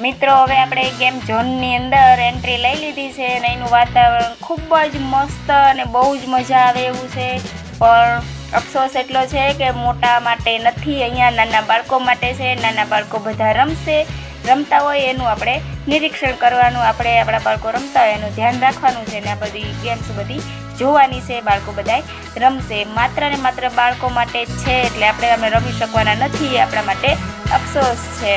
મિત્રો હવે આપણે ગેમ ઝોનની અંદર એન્ટ્રી લઈ લીધી છે અને એનું વાતાવરણ ખૂબ જ મસ્ત અને બહુ જ મજા આવે એવું છે. પણ અફસોસ એટલો છે કે મોટા માટે નથી, અહીંયા નાના બાળકો માટે છે. નાના બાળકો બધા રમતા હોય એનું આપણે નિરીક્ષણ કરવાનું, આપણે આપણા બાળકો રમતા હોય એનું ધ્યાન રાખવાનું છે. અને આ બધી ગેમ્સ બધી જોવાની છે, બાળકો બધાય રમશે. માત્ર ને માત્ર બાળકો માટે જ છે એટલે આપણે અમે રમી શકવાના નથી, એ આપણા માટે અફસોસ છે.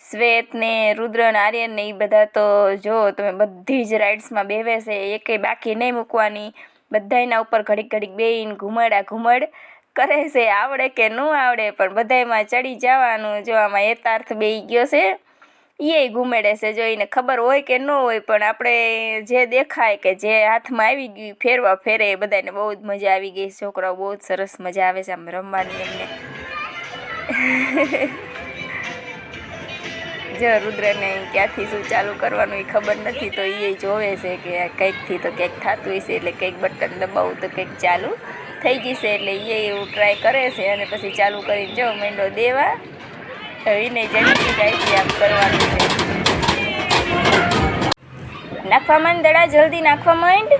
શ્વેત ને રુદ્ર ને આર્યન ને એ બધા તો જો તમે બધી જ રાઇડ્સમાં બેવે છે, એકેય બાકી નહીં મૂકવાની. બધાયના ઉપર ઘડીક બેહીને ઘુમડ કરે છે. આવડે કે ન આવડે પણ બધાયમાં ચડી જવાનું. જો આમાં યથાર્થ બેહી ગયો છે, એ ઘુમેડે છે. જો એને ખબર હોય કે ન હોય પણ આપણે જે દેખાય કે જે હાથમાં આવી ગયું ફેરવા ફેરે. બધાને બહુ જ મજા આવી ગઈ. છોકરાઓ બહુ જ સરસ મજા આવે છે આમ રમવાની એમને. જો રુદ્રને ક્યાંથી શું ચાલુ કરવાનું એ ખબર નથી, તો એ જોવે છે કે કંઈકથી તો કંઈક થતું હોય છે, એટલે કંઈક બટન દબાવું તો કંઈક ચાલુ થઈ જશે. એટલે એ એવું ટ્રાય કરે છે અને પછી ચાલુ કરીને જો માંડો દેવા. એને જલ્દી જાય આમ કરવાનું છે. નાખવા માંડ દડા, જલ્દી નાખવા માંડ.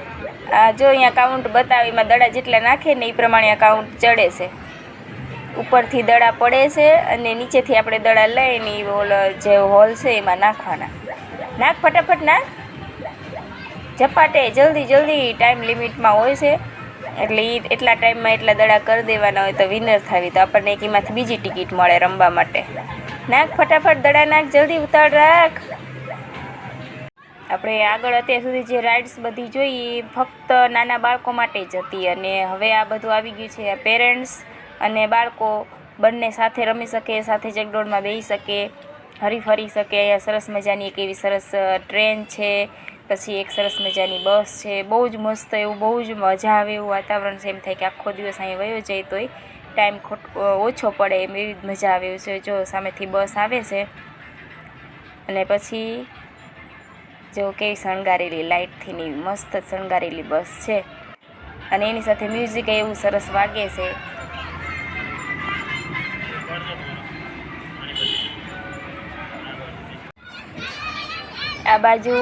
જો અહીંયા કાઉન્ટ બતાવીમાં દડા જેટલા નાખે ને એ પ્રમાણે કાઉન્ટ ચડે છે. ઉપરથી દડા પડે છે અને નીચેથી આપણે દડા લઈને ઓલો જે હોલ છે એમાં નાખવાના. નાખ ફટાફટ નાખ, ઝપાટે જલ્દી. ટાઈમ લિમિટમાં હોય છે એટલે એટલા ટાઈમમાં એટલા દડા કરી દેવાના હોય તો વિનર થાવી, તો આપણને એક એમાંથી બીજી ટિકિટ મળે રમવા માટે. નાખ ફટાફટ દડા નાખ, જલ્દી ઉતાળ રાખ. આપણે આગળ અત્યાર સુધી જે રાઇડ્સ બધી જોઈ ફક્ત નાના બાળકો માટે જ હતી, અને હવે આ બધું આવી ગયું છે. પેરેન્ટ્સ અને બાળકો બંને સાથે રમી શકે, સાથે ચકડોળમાં બેસી શકે, હરી શકે. અહીંયા સરસ મજાની એક એવી સરસ ટ્રેન છે, પછી એક સરસ મજાની બસ છે. બહુ જ મસ્ત એવું, બહુ જ મજા આવે એવું વાતાવરણ છે. એમ થાય કે આખો દિવસ અહીં વયો જાય તોય ટાઈમ ઓછો પડે એમ, એવી જ મજા આવે એવું છે. જો સામેથી બસ આવે છે અને પછી જો કેવી શણગારેલી લાઇટથી ની મસ્ત શણગારેલી બસ છે, અને એની સાથે મ્યુઝિક એવું સરસ વાગે છે. આ બાજુ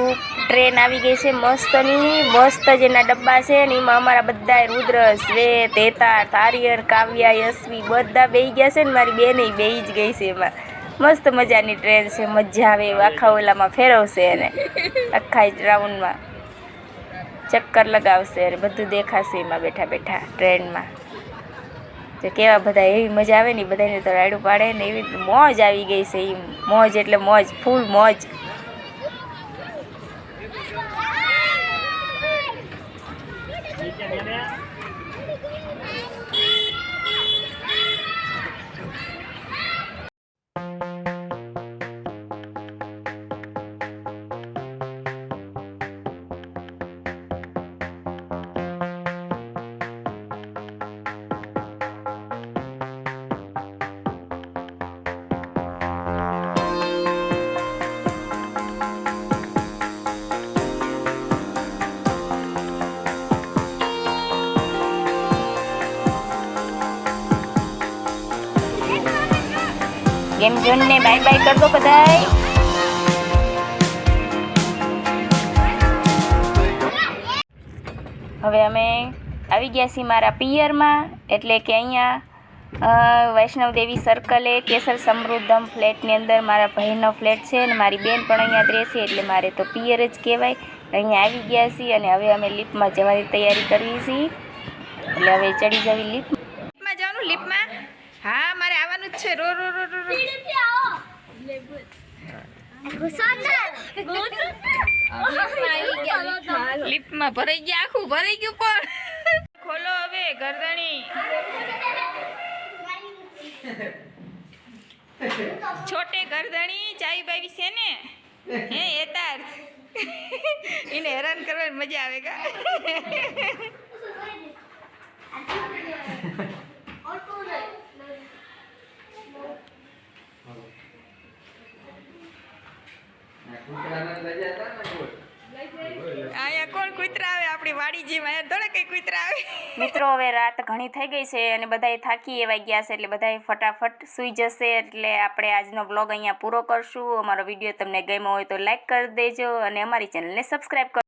ટ્રેન આવી ગઈ છે મસ્ત જેના ડબ્બા છે ને એમાં અમારા બધા રુદ્ર, શ્વેત, હેતાર્થ, આર્યન, કાવ્યા, યશ્વી બધા બેહી ગયા છે ને મારી બેન બેહી જ ગઈ છે એમાં. મસ્ત મજાની ટ્રેન છે, મજા આવે એવું. આખા ઓલામાં ફેરવશે એને આખા રાઉન્ડમાં. ચક્કર લગાવશે અને બધું દેખાશે એમાં બેઠા બેઠા ટ્રેનમાં. તો કેવા બધા એવી મજા આવે ને બધાને તો રાયડું પાડે ને એવી મોજ આવી ગઈ છે. એ મોજ એટલે મોજ, ફૂલ મોજ. ગેમ ઝોનને બાય બાય કર દો બધાય. હવે અમે આવી ગયા છીએ મારા પિયરમાં, એટલે કે અહીંયા વૈષ્ણવદેવી સર્કલે કેસર સમૃદ્ધમ ફ્લેટની અંદર મારા ભાઈનો ફ્લેટ છે અને મારી બેન પણ અહીંયા જ રહે છે, એટલે મારે તો પિયર જ કહેવાય. અહીંયા આવી ગયા છીએ અને હવે અમે લિફ્ટમાં જવાની તૈયારી કરવી છીએ, એટલે હવે ચડી જવી લિફ્ટમાં જવાનું. લિફ્ટમાં હા મારે આવવાનું જ છે. રો રો રો રો લિફ્ટમાં ભરાઈ ગયા, આખું ભરાઈ ગયું. પણ ખોલો હવે ગરદણી. છોટે ગરદણી ચાવી બાવી છે ને હે યથાર્થ એને હેરાન કરવાની મજા આવે કા. અહીંયા કોણ કૂતરા આવે આપણી વાડી જેમાં, થોડા કઈ કૂતરા આવે. મિત્રો હવે રાત ઘણી થઈ ગઈ છે અને બધાએ થાકી એવા ગયા છે, એટલે બધાએ ફટાફટ સૂઈ જશે. એટલે આપણે આજનો બ્લોગ અહીંયા પૂરો કરશું. અમારો વિડીયો તમને ગમ્યો હોય તો લાઈક કરી દેજો અને અમારી ચેનલને સબસ્ક્રાઈબ કરો.